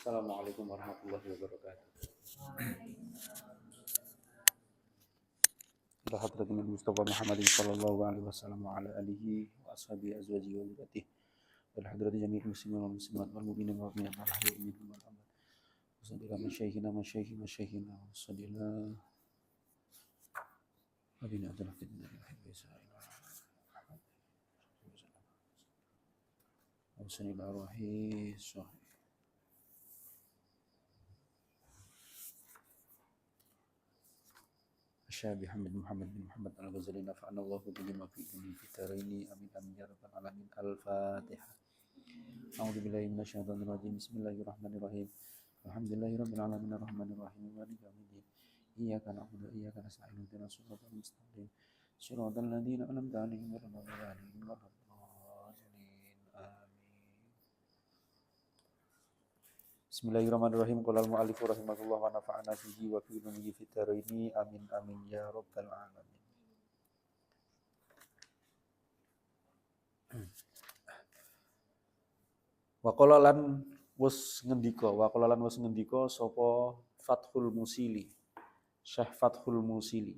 Assalamualaikum warahmatullahi wabarakatuh. Ila hadratin Nabi Mustafa Muhammadin sallallahu alaihi wasallam wa ala alihi wa ashabihi azwajihi wa dzurriyyatihi. Ila hadratin jami'il muslimin wal muslimat wal mu'minin wal mu'minat wal ahya'i minhum wal amwat. Wassalamu masyayikhina wassallallahu abina adalah fitnah Bismillahirrahmanirrahim. Asy-Syaikh Muhammad bin Muhammad Al-Ghazali nafa'ana Allahu bima fi ilmihi fid dharaini amin amin ya rabbal alamin. Al-Fatihah. A'udzu billahi minasyaitonir rajim. Bismillahirrahmanirrahim. Alhamdulillahirabbil alamin arrahmanir rahim maliki yaumiddin. Iyyaka na'budu wa iyyaka nasta'in ihdinas siratal mustaqim. Shiratal ladzina an'amta 'alaihim ghairil maghdubi 'alaihim waladdallin. Amin. Bismillahirrahmanirrahim. Qala al-mu'allif rahimahullah wa nafa'ana fihi wa fi ilmihi fid dharaini amin amin ya rabbal alamin. Wa qala lan wis ngendika sapa Fathul Musili. Syekh Fathul Musili.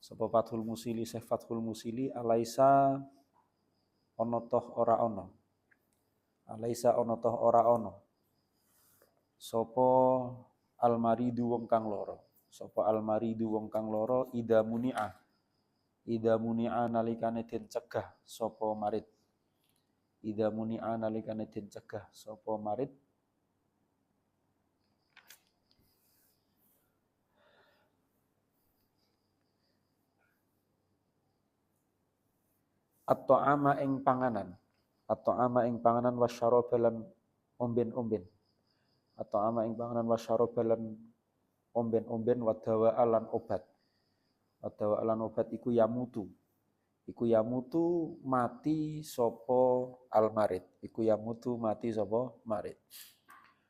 Sapa Fathul Musili, Syekh Fathul Musili alaisa ana toh ora ana. Alaisa ana toh ora ana. Sapa almaridu wong kang lara. Sapa almaridu wong kang lara ida muni'a nalikane den cegah sapa marid. Ida muni'a nalikane den cegah sapa marid at-ta'ama ing panganan. At-ta'ama ing panganan wasyaraba lan omben-omben. At-ta'ama ing panganan wasyaraba lan omben-omben wadawa lan obat. Wadawa lan obat iku yamutu. Iku yamutu mati sapa almarid. Iku yamutu mati sapa marid.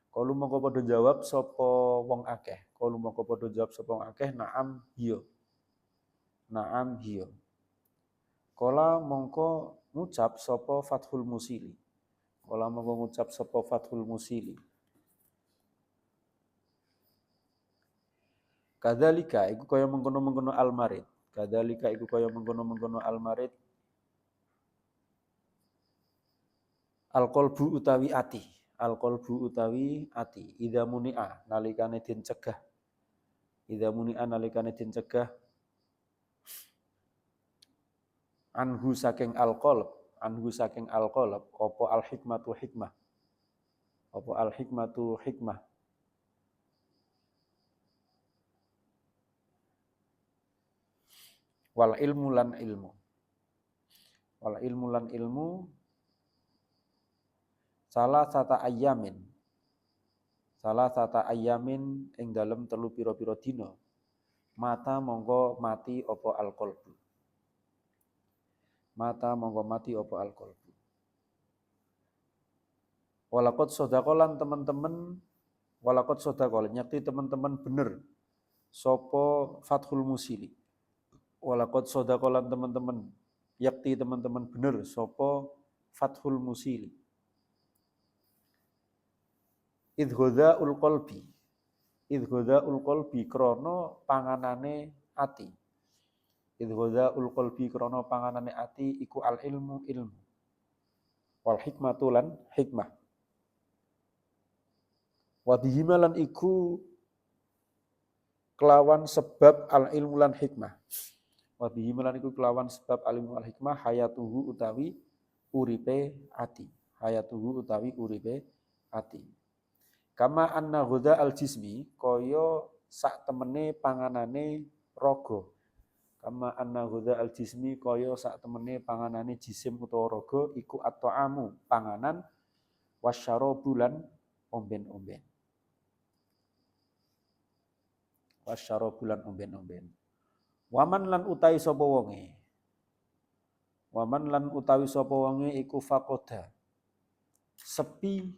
Kalu mongko padha jawab sapa wong akeh. Kalu mongko padha jawab sapa wong akeh na'am hiya. Na'am hiya. Kala mongko ngucap sapa Fathul Musili. Kala mongko ngucap sapa Fathul Musili. Kadzalika iku kaya mengkono-mengkono almarid. Kadzalika iku kaya mengkono-mengkono almarid. Al-qalbu utawi ati. Al-qalbu utawi ati. Idza muni'a nalikane den cegah. Idza muni'a nalikane den cegah. Anhu saking al-qalb. Anhu saking al-qalb. Apa al-hikmatu hikmah. Apa al-hikmatu hikmah. Wal ilmu lan ilmu. Wal ilmu lan ilmu salah sata ayamin ing dalem telu pira-pira dina mata monggo mati apa alqalbu. Mata monggo mati apa alqalbu. Walaqad sadaqalan teman-teman walaqad sadaqal nyakti teman-teman bener sapa Fathul Musili. Walaqad sadaqalan teman-teman yakti teman-teman bener sapa Fathul Musili. Idghadzaul qalbi krana panganane ati. Idghadzaul qalbi krana panganane ati iku al ilmu ilmu. Wal hikmatu lan hikmah. Wa bihimalan iku kelawan sebab al ilmu lan hikmah. Wa bihimalan iku kelawan sebab al ilmu lan hikmah hayatuhu utawi uripe ati. Hayatuhu utawi uripe ati. Kama anna ghudha al-jismi kaya sak temene panganane raga. Kama anna ghudha al-jismi kaya sak temene panganane jisim utawa raga iku at-ta'amu panganan wasyarabu lan omben-omben. Wasyarabu lan omben-omben. Waman lan utawi sapa wonge. Waman lan utawi sapa wonge iku faqoda. Sepi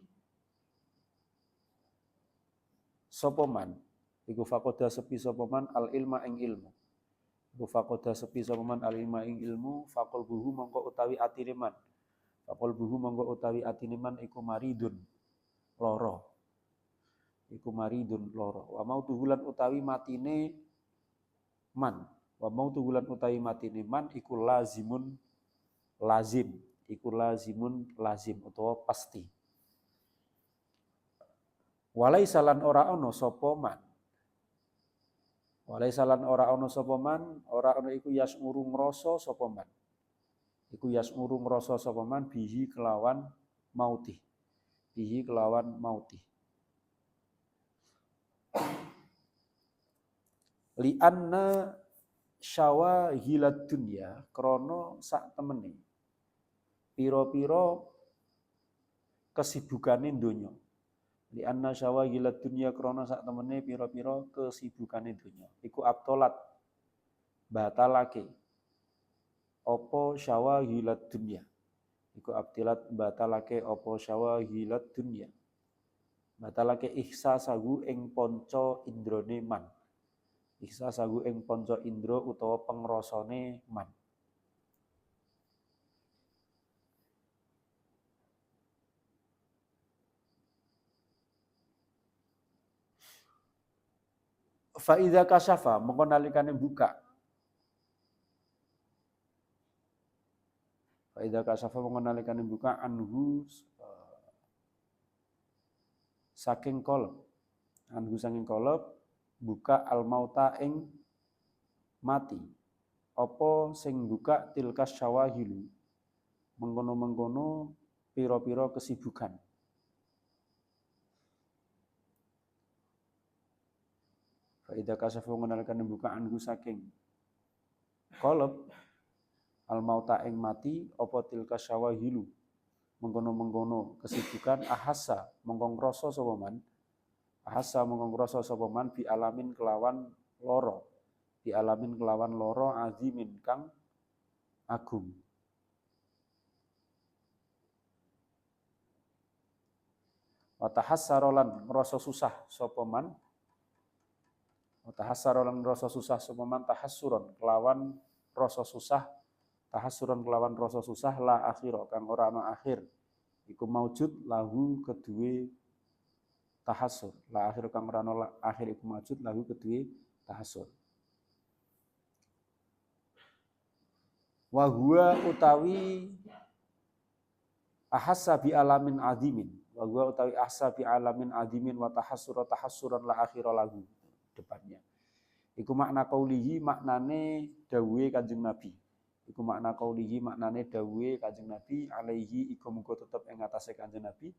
sapa man iku faqoda sepi sapa man al ilma ing ilmu. Iku faqoda sepi sapa man al ilma ing ilmu faqul buhu mongko utawi atine man. Faqul buhu mongko utawi atine man iku maridun lara. iku maridun loro. Wa mautuhu lan utawi matine man. Wa mautuhu lan utawi matine man iku lazim, iku lazim utawa pasti. Walaisa lan ora ana sapa man. Walaisa lan ora ana sapa man, ora ana iku yasmuru ngrasa sapa man. Iku yasmuru ngrasa sapa man bihi kelawan mauti. Bihi kelawan mauti. Li anna syawahilad dunya krana sak temene pira-pira kesibukane donya. Li anna syawahilad dunya krana sak temene pira-pira kesibukane donya. Iku abtolat batalake apa syawahilad dunya. Iku abtilat batalake apa syawahilad dunya. Batalake ihsasahu ing panca indrane man. Ihsasahu ing panca indra utawa pengrasane man. Fa idza kasyafa mengko nalikane buka. Fa idza kasyafa mengko nalikane buka anhu saking kolab. Anhu saking kolab buka al mauta ing mati. Apa sing buka tilkas syawahilu mengkono-mengkono pira-pira kesibukan. Faida kasafu mengenalkan buka anhu saking kolab al mauta ing mati apa tilka syawahilu mengkono-mengkono kesibukan ahasa mengkong rasa sapa man ahasa mengkong rasa sapa man bi alamin kelawan loro azimin kang agung. Wa tahassarolan ngrasa susah sapa man tahassarolan rasa susah sapa man tahassuron kelawan rasa susah la akhira kang ora ana akhir iku maujud lahu kedue tahassur la akhir kang ora ana akhir iku maujud lahu kedue tahassur wa huwa utawi ahassa bi alamin azimin wa huwa utawi ahassa bi alamin azimin wa tahassuran la akhira lahu depannya. Iku makna qaulihi maknane dawuhe Kanjeng Nabi. Iku makna qaulihi maknane dawuhe Kanjeng Nabi alaihi iku muga tetep ing atase Kanjeng Nabi.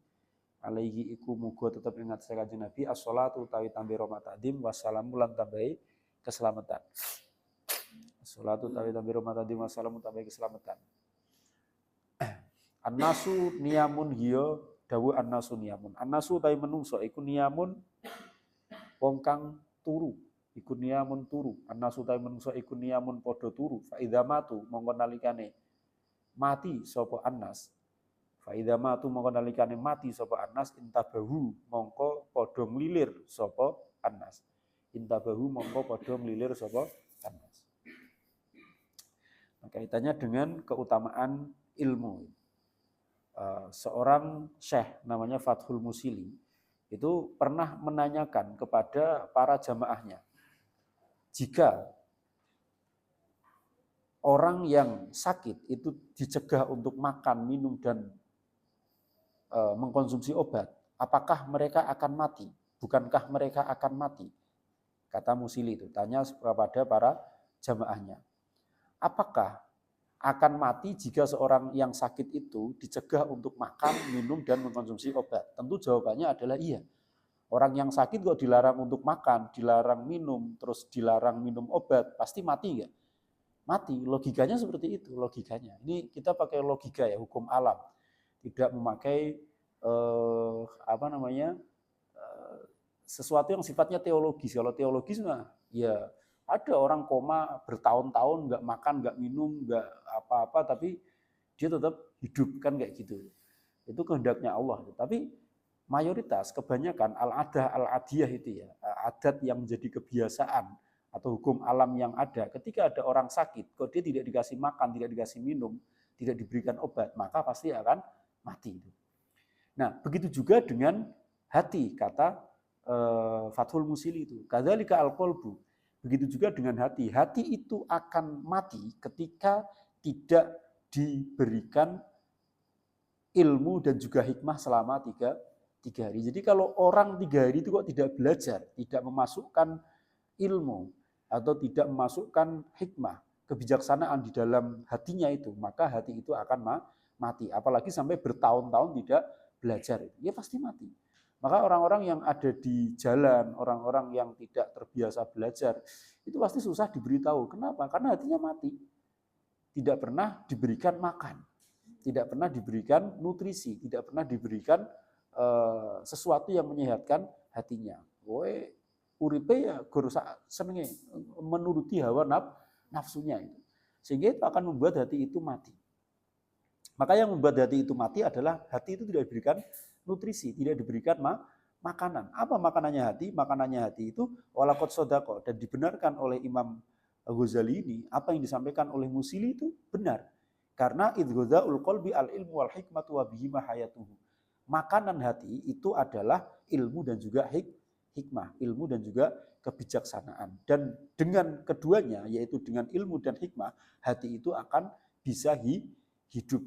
Alaihi iku muga tetep ing atase Kanjeng Nabi as-shalatu utawi tambe rahmat tadim wassalamu lan tambahi keselamatan. As-shalatu utawi tambe rahmat tadim wassalamu tambahi keselamatan. An-nasu niyamun hiya dawuh an-nasu niyamun. An-nasu utawi menungso iku niyamun wong kang turu iku niyamun turu annasu ta menungso iku niyamun padha turu fa idza matu mongko nalikane mati sapa annas fa idza matu mongko nalikane mati sapa annas intabahu mongko padha nglilir sapa annas intabahu mongko padha nglilir sapa annas. Nah, kaitannya dengan keutamaan ilmu. Seorang syekh namanya Fathul Musili itu pernah menanyakan kepada para jamaahnya, jika orang yang sakit itu dicegah untuk makan, minum, dan mengkonsumsi obat, apakah mereka akan mati? Bukankah mereka akan mati? Kata Musili itu, tanya kepada para jamaahnya. Apakah akan mati jika seorang yang sakit itu dicegah untuk makan, minum, dan mengkonsumsi obat? Tentu jawabannya adalah iya. Orang yang sakit kok dilarang untuk makan, dilarang minum, terus dilarang minum obat, pasti mati nggak? Mati. Logikanya seperti itu, logikanya. Ini kita pakai logika ya, hukum alam. Tidak memakai sesuatu yang sifatnya teologis. Kalau teologis mah ya ada orang koma bertahun-tahun nggak makan, nggak minum, nggak apa-apa, tapi dia tetap hidup kan kayak gitu. Itu kehendaknya Allah. Tapi mayoritas, kebanyakan al-adah al-adiyah itu ya, adat yang menjadi kebiasaan atau hukum alam yang ada. Ketika ada orang sakit, kok dia tidak dikasih makan, tidak dikasih minum, tidak diberikan obat, maka pasti akan mati. Nah, begitu juga dengan hati, kata Fathul Musili itu. Kadzalika al-qalbu. Begitu juga dengan hati. Hati itu akan mati ketika tidak diberikan ilmu dan juga hikmah selama tiga hari. Jadi kalau orang 3 hari itu kok tidak belajar, tidak memasukkan ilmu atau tidak memasukkan hikmah, kebijaksanaan di dalam hatinya itu, maka hati itu akan mati. Apalagi sampai bertahun-tahun tidak belajar, ya pasti mati. Maka orang-orang yang ada di jalan, orang-orang yang tidak terbiasa belajar, itu pasti susah diberitahu. Kenapa? Karena hatinya mati. Tidak pernah diberikan makan, tidak pernah diberikan nutrisi, tidak pernah diberikan sesuatu yang menyehatkan hatinya. Woe uripe ya guru senenge menuruti hawa nafsunya itu. Sehingga itu akan membuat hati itu mati. Maka yang membuat hati itu mati adalah hati itu tidak diberikan nutrisi, tidak diberikan makanan. Apa makanannya hati? Makanannya hati itu walaqad sodaqo, dan dibenarkan oleh Imam Ghazali ini, apa yang disampaikan oleh Musili itu benar. Karena idghadzaul qalbi al ilmu wal hikmatu wa bihima hayatuhu. Makanan hati itu adalah ilmu dan juga hikmah, ilmu dan juga kebijaksanaan. Dan dengan keduanya, yaitu dengan ilmu dan hikmah, hati itu akan bisa hidup.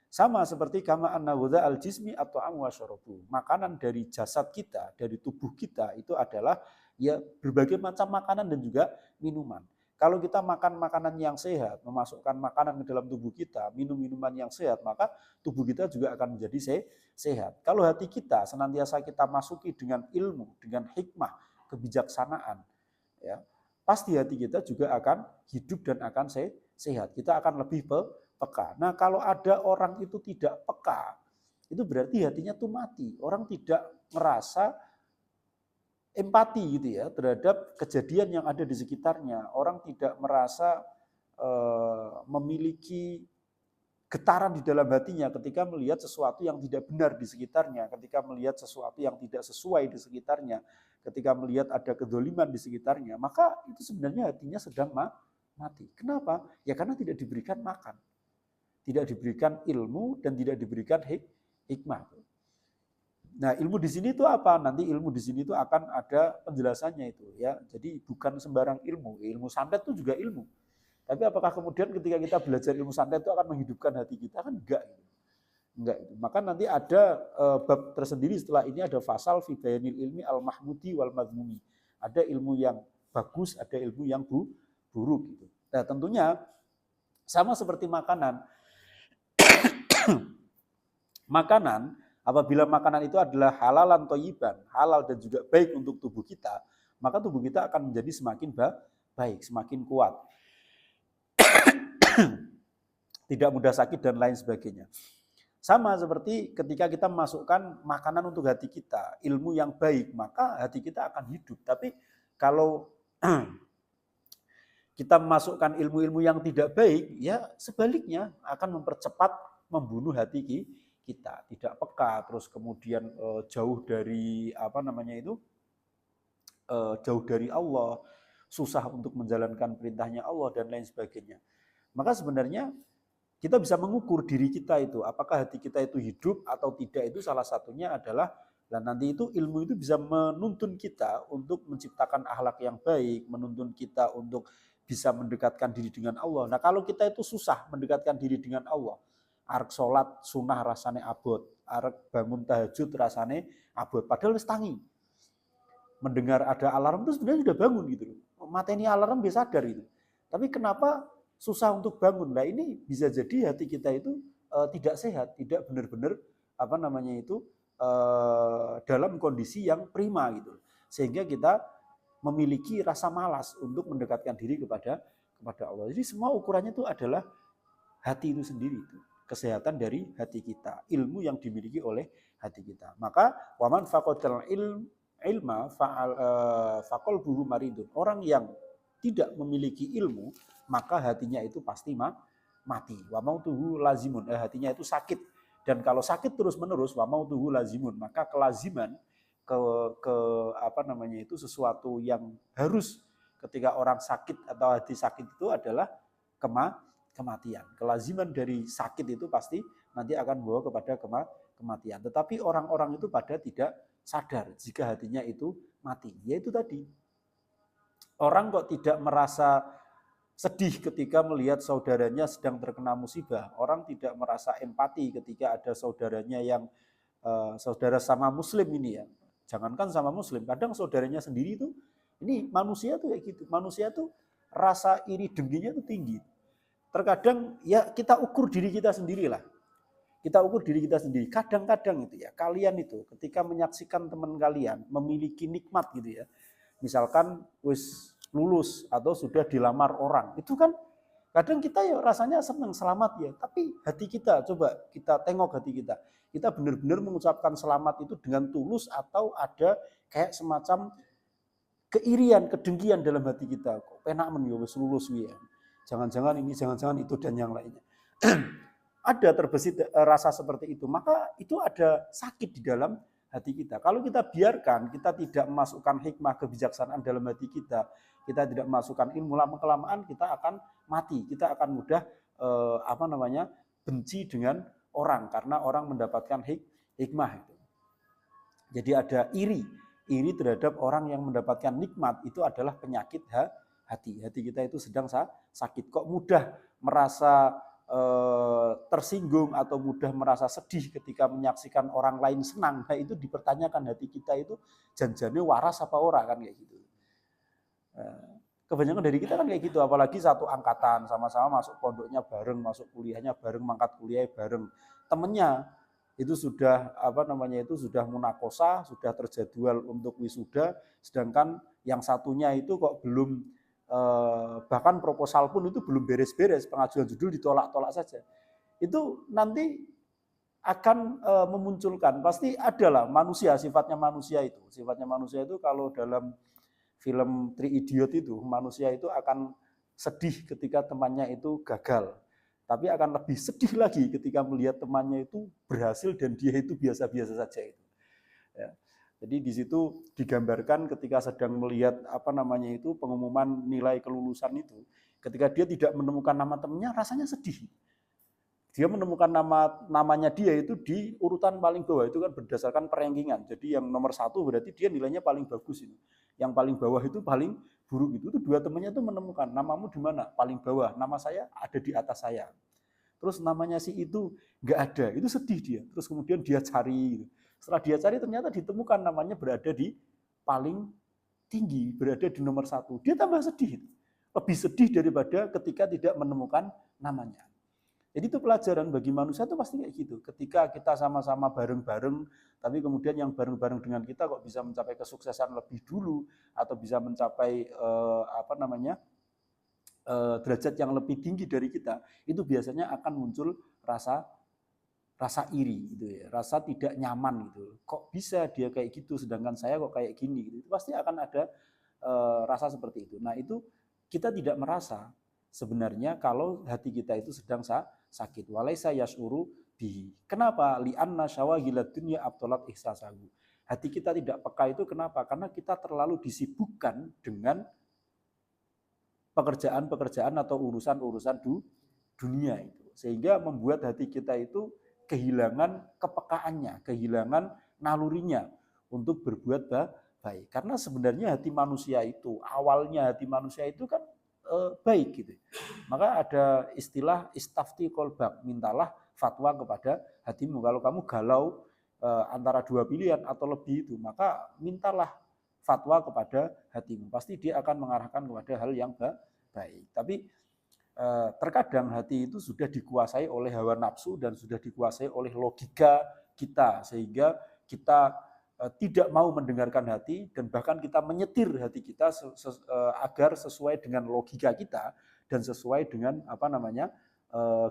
Sama seperti kama anna ghadza al jismi at'am wa syarabu. Makanan dari jasad kita, dari tubuh kita itu adalah ya berbagai macam makanan dan juga minuman. Kalau kita makan makanan yang sehat, memasukkan makanan ke dalam tubuh kita, minum minuman yang sehat, maka tubuh kita juga akan menjadi sehat. Kalau hati kita senantiasa kita masuki dengan ilmu, dengan hikmah, kebijaksanaan, ya, pasti hati kita juga akan hidup dan akan sehat. Kita akan lebih peka. Nah, kalau ada orang itu tidak peka, itu berarti hatinya tuh mati. Orang tidak merasa empati gitu ya terhadap kejadian yang ada di sekitarnya. Orang tidak merasa memiliki getaran di dalam hatinya ketika melihat sesuatu yang tidak benar di sekitarnya, ketika melihat sesuatu yang tidak sesuai di sekitarnya, ketika melihat ada kedoliman di sekitarnya, maka itu sebenarnya hatinya sedang mati. Kenapa? Ya karena tidak diberikan makan, tidak diberikan ilmu, dan tidak diberikan hikmah. Nah, ilmu di sini itu apa? Nanti ilmu di sini itu akan ada penjelasannya itu ya. Jadi bukan sembarang ilmu. Ilmu santet itu juga ilmu. Tapi apakah kemudian ketika kita belajar ilmu santet itu akan menghidupkan hati kita? Kan enggak. Enggak. Maka nanti ada bab tersendiri setelah ini, ada fasal fi bayanil ilmi al-mahmudi wal madmumi. Ada ilmu yang bagus, ada ilmu yang buruk gitu. Nah, tentunya sama seperti makanan. Makanan, apabila makanan itu adalah halalan thayyiban, halal dan juga baik untuk tubuh kita, maka tubuh kita akan menjadi semakin baik, semakin kuat. Tidak mudah sakit dan lain sebagainya. Sama seperti ketika kita memasukkan makanan untuk hati kita, ilmu yang baik, maka hati kita akan hidup. Tapi kalau kita memasukkan ilmu-ilmu yang tidak baik, ya sebaliknya akan mempercepat membunuh hati kita. Tidak peka, terus kemudian jauh dari jauh dari Allah, susah untuk menjalankan perintahnya Allah dan lain sebagainya. Maka sebenarnya kita bisa mengukur diri kita itu, apakah hati kita itu hidup atau tidak, itu salah satunya adalah, dan nanti itu ilmu itu bisa menuntun kita untuk menciptakan akhlak yang baik, menuntun kita untuk bisa mendekatkan diri dengan Allah. Nah, kalau kita itu susah mendekatkan diri dengan Allah, arek sholat sunah rasane abot, arek bangun tahajud rasane abot, padahal wis tangi. Mendengar ada alarm itu sebenarnya sudah bangun gitu loh. Mateni alarm bisa sadar itu. Tapi kenapa susah untuk bangun? Nah, ini bisa jadi hati kita itu tidak sehat, tidak benar-benar dalam kondisi yang prima gitu. Sehingga kita memiliki rasa malas untuk mendekatkan diri kepada Allah. Jadi semua ukurannya itu adalah hati itu sendiri itu. Kesehatan dari hati kita, ilmu yang dimiliki oleh hati kita. Maka waman faqadal ilma faqalbuhu maridun. Orang yang tidak memiliki ilmu, maka hatinya itu pasti mati. Wa mautuhu lazimun, hatinya itu sakit. Dan kalau sakit terus-menerus, wa mautuhu lazimun, maka kelaziman sesuatu yang harus ketika orang sakit atau hati sakit itu adalah kematian. Kelaziman dari sakit itu pasti nanti akan membawa kepada kematian. Tetapi orang-orang itu pada tidak sadar jika hatinya itu mati. Yaitu tadi, orang kok tidak merasa sedih ketika melihat saudaranya sedang terkena musibah. Orang tidak merasa empati ketika ada saudaranya yang saudara sama muslim ini ya. Jangankan sama muslim, kadang saudaranya sendiri itu, ini manusia tuh kayak gitu. Manusia tuh rasa iri dengkinya tuh tinggi. Terkadang ya kita ukur diri kita sendiri lah. Kita ukur diri kita sendiri. Kadang-kadang itu ya, kalian itu ketika menyaksikan teman kalian memiliki nikmat gitu ya. Misalkan wis lulus atau sudah dilamar orang. Itu kan kadang kita ya rasanya senang, selamat ya. Tapi hati kita, coba kita tengok hati kita. Kita benar-benar mengucapkan selamat itu dengan tulus atau ada kayak semacam keirian, kedengkian dalam hati kita. Kok penak men yo wis lulus ya. Jangan-jangan ini, jangan-jangan itu dan yang lainnya. Ada terbesit rasa seperti itu, maka itu ada sakit di dalam hati kita. Kalau kita biarkan, kita tidak memasukkan hikmah kebijaksanaan dalam hati kita tidak memasukkan ilmu, lama-kelamaan kita akan mati, kita akan mudah benci dengan orang karena orang mendapatkan hikmah itu. Jadi ada iri terhadap orang yang mendapatkan nikmat, itu adalah penyakit hati kita itu sedang sakit. Kok mudah merasa tersinggung atau mudah merasa sedih ketika menyaksikan orang lain senang. Nah, itu dipertanyakan hati kita itu janjane waras apa ora kan kayak gitu. Kebanyakan dari kita kan kayak gitu, apalagi satu angkatan, sama-sama masuk pondoknya bareng, masuk kuliahnya bareng, mangkat kuliah bareng. Temennya itu sudah sudah munakosa, sudah terjadwal untuk wisuda, sedangkan yang satunya itu kok belum bahkan proposal pun itu belum beres-beres, pengajuan judul ditolak-tolak saja. Itu nanti akan memunculkan, pasti adalah manusia, sifatnya manusia itu kalau dalam film Three Idiot itu, manusia itu akan sedih ketika temannya itu gagal. Tapi akan lebih sedih lagi ketika melihat temannya itu berhasil dan dia itu biasa-biasa saja itu. Ya. Jadi di situ digambarkan ketika sedang melihat pengumuman nilai kelulusan itu, ketika dia tidak menemukan nama temannya, rasanya sedih. Dia menemukan namanya dia itu di urutan paling bawah, itu kan berdasarkan perankingan. Jadi yang nomor 1 berarti dia nilainya paling bagus ini. Yang paling bawah itu paling buruk itu dua temannya itu menemukan namamu di mana? Paling bawah. Nama saya ada di atas saya. Terus namanya si itu nggak ada, itu sedih dia. Terus kemudian dia cari. Setelah dia cari ternyata ditemukan namanya berada di paling tinggi, berada di nomor 1. Dia tambah sedih. Lebih sedih daripada ketika tidak menemukan namanya. Jadi itu pelajaran bagi manusia itu pasti kayak gitu. Ketika kita sama-sama bareng-bareng, tapi kemudian yang bareng-bareng dengan kita kok bisa mencapai kesuksesan lebih dulu atau bisa mencapai derajat yang lebih tinggi dari kita, itu biasanya akan muncul rasa iri gitu ya, rasa tidak nyaman gitu. Kok bisa dia kayak gitu sedangkan saya kok kayak gini gitu. Itu pasti akan ada rasa seperti itu. Nah, itu kita tidak merasa sebenarnya kalau hati kita itu sedang sakit. Walaisa yasuru bihi. Kenapa? Li'anna syawagilad dunya abtolat ihsasahu. Hati kita tidak peka itu kenapa? Karena kita terlalu disibukkan dengan pekerjaan-pekerjaan atau urusan-urusan dunia itu. Sehingga membuat hati kita itu kehilangan kepekaannya, kehilangan nalurinya untuk berbuat baik. Karena sebenarnya hati manusia itu, awalnya hati manusia itu kan baik gitu. Maka ada istilah istafti kolbak, mintalah fatwa kepada hatimu. Kalau kamu galau antara dua pilihan atau lebih itu, maka mintalah fatwa kepada hatimu. Pasti dia akan mengarahkan kepada hal yang baik. Tapi terkadang hati itu sudah dikuasai oleh hawa nafsu dan sudah dikuasai oleh logika kita, sehingga kita tidak mau mendengarkan hati dan bahkan kita menyetir hati kita agar sesuai dengan logika kita dan sesuai dengan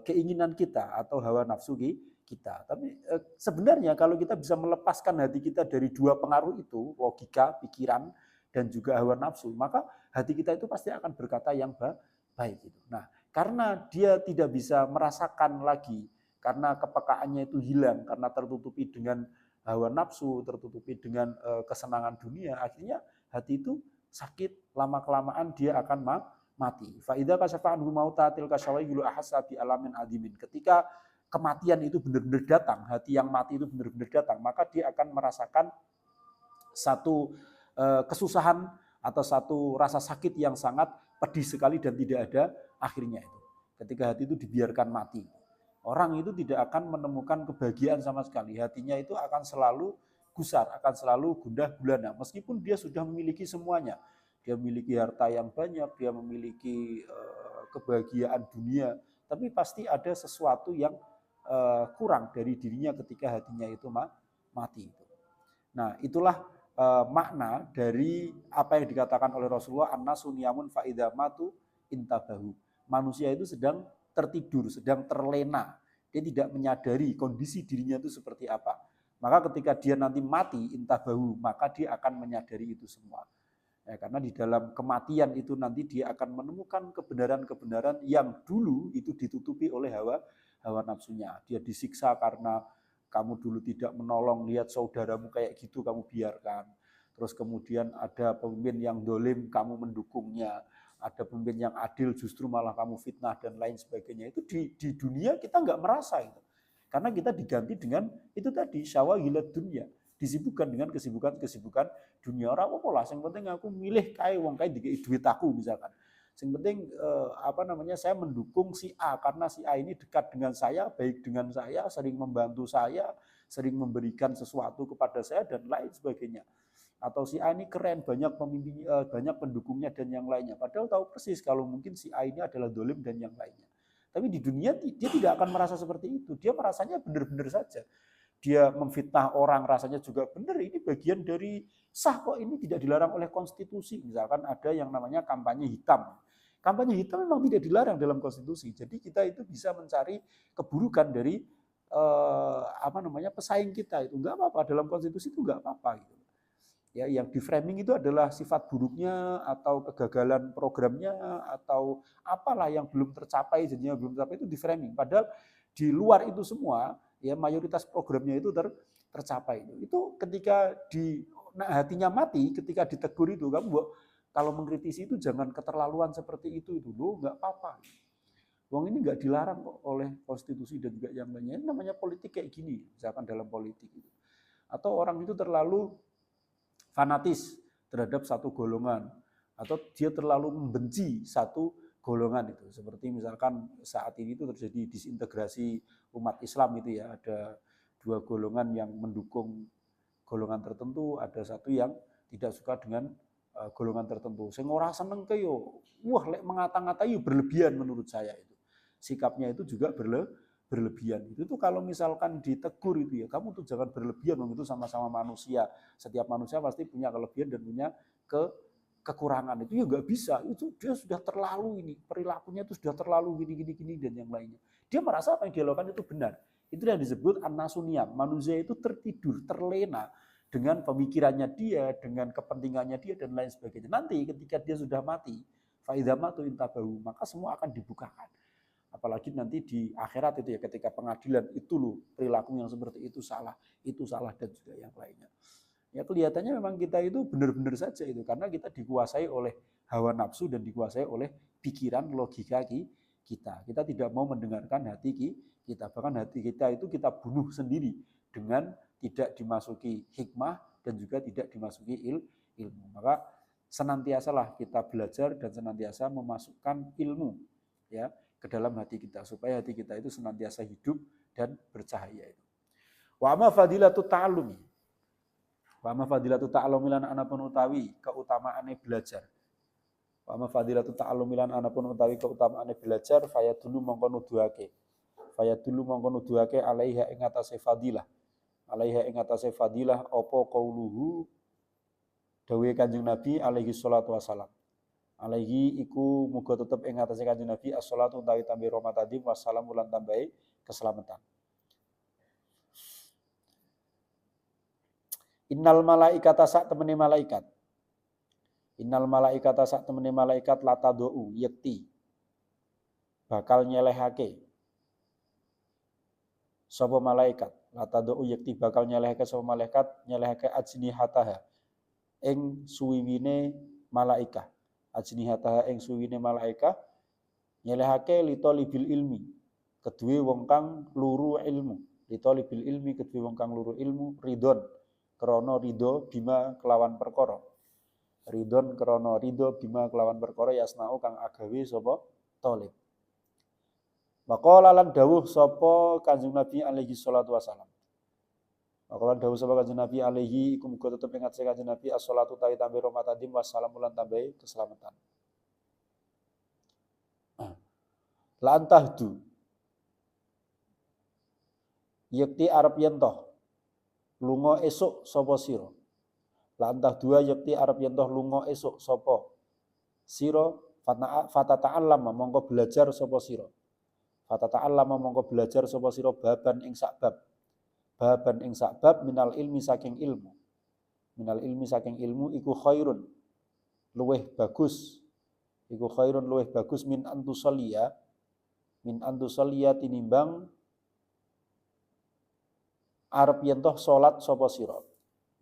keinginan kita atau hawa nafsu kita. Tapi sebenarnya kalau kita bisa melepaskan hati kita dari dua pengaruh itu, logika, pikiran, dan juga hawa nafsu, maka hati kita itu pasti akan berkata yang baik. Nah, karena dia tidak bisa merasakan lagi, karena kepekaannya itu hilang, karena tertutupi dengan hawa nafsu, tertutupi dengan kesenangan dunia, akhirnya hati itu sakit, lama-kelamaan dia akan mati. Fa idza kashafa anhu mauta tilka syawailu ahassa bi alamin adimin. Ketika kematian itu benar-benar datang, hati yang mati itu benar-benar datang, maka dia akan merasakan satu kesusahan atau satu rasa sakit yang sangat pedih sekali dan tidak ada akhirnya itu. Ketika hati itu dibiarkan mati, orang itu tidak akan menemukan kebahagiaan sama sekali. Hatinya itu akan selalu gusar, akan selalu gundah gulana. Meskipun dia sudah memiliki semuanya, dia memiliki harta yang banyak, dia memiliki kebahagiaan dunia, tapi pasti ada sesuatu yang kurang dari dirinya ketika hatinya itu mati. Nah, itulah makna dari apa yang dikatakan oleh Rasulullah, an-nasu niyamun fa idza matu intabahu. Manusia itu sedang tertidur, sedang terlena. Dia tidak menyadari kondisi dirinya itu seperti apa. Maka ketika dia nanti mati intabahu, maka dia akan menyadari itu semua. Ya, karena di dalam kematian itu nanti dia akan menemukan kebenaran-kebenaran yang dulu itu ditutupi oleh hawa nafsunya. Dia disiksa karena kamu dulu tidak menolong, lihat saudaramu kayak gitu kamu biarkan. Terus kemudian ada pemimpin yang dolim, kamu mendukungnya. Ada pemimpin yang adil, justru malah kamu fitnah dan lain sebagainya. Itu di dunia kita nggak merasa itu. Karena kita diganti dengan itu tadi, syawahilat dunia. Disibukkan dengan kesibukan-kesibukan dunia. Orang apa lah, yang penting aku milih kae wong kae dikei duit aku misalkan. Yang penting saya mendukung si A karena si A ini dekat dengan saya, baik dengan saya, sering membantu saya, sering memberikan sesuatu kepada saya dan lain sebagainya. Atau si A ini keren, banyak pemimpinnya, banyak pendukungnya dan yang lainnya. Padahal tahu persis kalau mungkin si A ini adalah dolim dan yang lainnya. Tapi di dunia dia tidak akan merasa seperti itu. Dia merasanya benar-benar saja. Dia memfitnah orang rasanya juga benar, ini bagian dari sah kok, ini tidak dilarang oleh konstitusi. Misalkan ada yang namanya kampanye hitam. Kampanye hitam memang tidak dilarang dalam konstitusi. Jadi kita itu bisa mencari keburukan dari pesaing kita itu enggak apa-apa, dalam konstitusi itu enggak apa-apa gitu. Ya, yang di framing itu adalah sifat buruknya atau kegagalan programnya atau apalah yang belum tercapai, jadinya belum tercapai itu di framing. Padahal di luar itu semua ya mayoritas programnya itu tercapai. Itu ketika hatinya mati, ketika ditegur itu kamu kalau mengkritisi itu jangan keterlaluan seperti itu loh, nggak apa-apa. Wong ini nggak dilarang kok oleh konstitusi dan juga yang lainnya. Ini namanya politik kayak gini, misalkan dalam politik itu. Atau orang itu terlalu fanatis terhadap satu golongan atau dia terlalu membenci satu golongan itu. Seperti misalkan saat ini itu terjadi disintegrasi umat Islam itu ya, ada dua golongan yang mendukung golongan tertentu, ada satu yang tidak suka dengan golongan tertentu. Sing ora seneng ke yo, wah lek mengata-ngatai berlebihan menurut saya itu. Sikapnya itu juga berlebihan. Itu tuh kalau misalkan ditegur itu ya, kamu tuh jangan berlebihan, itu sama-sama manusia. Setiap manusia pasti punya kelebihan dan punya kekurangan. Itu ya nggak bisa. Itu dia sudah terlalu ini, perilakunya itu sudah terlalu gini dan yang lainnya. Dia merasa apa yang dia lakukan itu benar. Itu yang disebut an-nasuniyam. Manusia itu tertidur, terlena dengan pemikirannya dia, dengan kepentingannya dia dan lain sebagainya. Nanti ketika dia sudah mati, fa idza matu intabahu, maka semua akan dibukakan. Apalagi nanti di akhirat itu ya, ketika pengadilan itu loh perilaku yang seperti itu salah dan juga yang lainnya. Ya kelihatannya memang kita itu benar-benar saja itu karena kita dikuasai oleh hawa nafsu dan dikuasai oleh pikiran logika kita. Kita tidak mau mendengarkan hati kita, bahkan hati kita itu kita bunuh sendiri dengan tidak dimasuki hikmah dan juga tidak dimasuki ilmu. Maka senantiasalah kita belajar dan senantiasa memasukkan ilmu ya ke dalam hati kita supaya hati kita itu senantiasa hidup dan bercahaya itu. Wa ma fadilatu ta'allumi. Wa ma fadilatu ta'allumi lan anapun utawi keutamaane belajar. Wa ma fadilatu ta'allumi lan anapun utawi keutamaane belajar fayadulu mongko nuduhake. Fayadulu mongko nuduhake alaiha ing atase fadilah. Alaiha ing atase fadilah apa qauluhu dawuhe Kanjeng Nabi alaihi salatu wasalam. Alaihi iku muga tetep ing atase Kanjeng Nabi as-shalatu utawi tambi rahmat adi wassalamu lan tambahi keselamatan. Innal malaikata sak temene malaikat. Innal malaikata sak temene malaikat lataduu yakti bakal nyelehake sapa malaikat. Lataduu yakti bakal nyelehake sapa malaikat nyelehake ajnihataha ing suwiwine malaikat. Ajnihataha ing suwine malaika nyelehake litolibil ilmi kedue wong kang luru ilmu litolibil ilmi kedue wong kang luru ilmu ridon krana ridho bima kelawan perkara. Ridon krana ridho bima kelawan perkara yasnau kang agawe sapa talib. Waqala lan dawuh sapa Kanjeng Nabi alaihi salatu wasalam. Waqala dawuh sapa Kanjeng Nabi alaihi iku muga tetep ing atase Kanjeng Nabi as-shalatu ta'i tambe rahmatadim wassalamu lan tambahi keselamatan. Lan tahdu yakti arep yen toh lunga esuk sapa sira. Lantah dua yakti arep yen toh lunga esuk sapa sira fatata'allama mongko belajar sapa sira. Fatata'allama mongko belajar sapa sira baban ing sakbab. Baban ing sakbab minal ilmi saking ilmu. Minal ilmi saking ilmu iku khairun luweh bagus. Iku khairun luweh bagus min antusalliya tinimbang arep yen toh salat sapa sira.